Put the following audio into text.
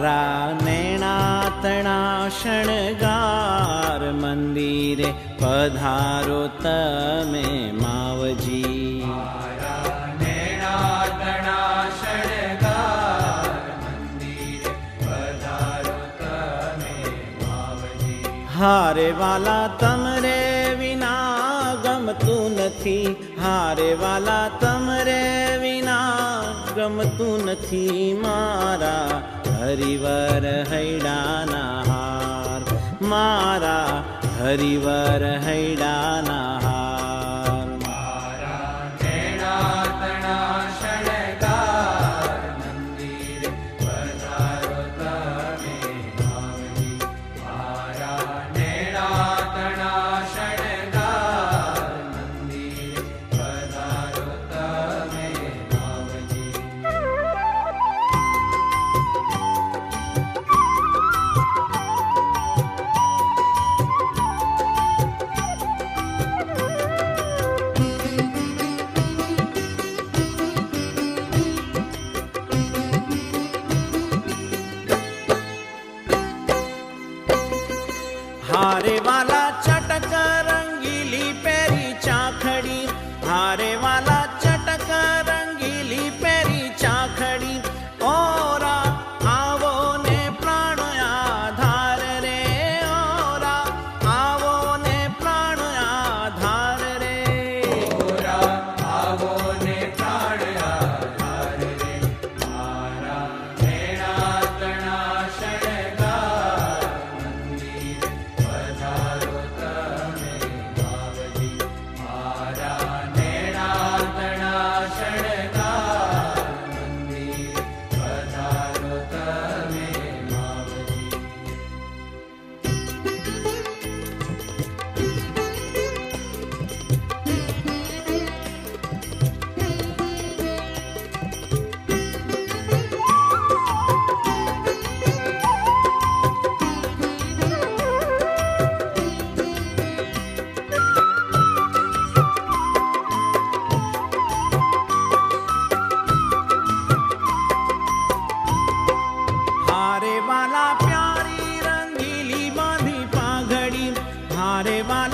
મારા નૈણાતણા શણગાર મંદિરે પધારો તમે માવજી. મારા નૈણાતણા શણગાર મંદિરે પધારો તમે માવજી. હારે વાલા તમરે વિના ગમતું નથી, હારે વાલા તમરે વિના ગમતું નથી. મારા હરિવર હૈડાના હાર, મારા હરિવર હૈડાના હાર. મારા નૈણાતણા શણગાર મંદિરે પધારો તમે માવજી. મારા નૈણાતણા શણગાર મંદિરે પધારો તમે માવજી. હારે વાલા ચટક રંગીલી પેરી ચાખડી, હારે વાલા ચટક રંગીલી પેરી ચાખડી. ઓરા આવો ને પ્રાણ આધાર રે, ઓરા આવો ને પ્રાણ આધાર રે. ઓરા આવો ને પ્રાણ આધાર રે. મારા નૈણાતણા શણગાર મંદિરે પધારો તમે માવજી. મારા નૈણાતણા શણગાર મંદિરે પધારો તમે માવજી. હારે વાલા પ્યારી રંગીલી બાંધી પાઘડી, હારે વાલા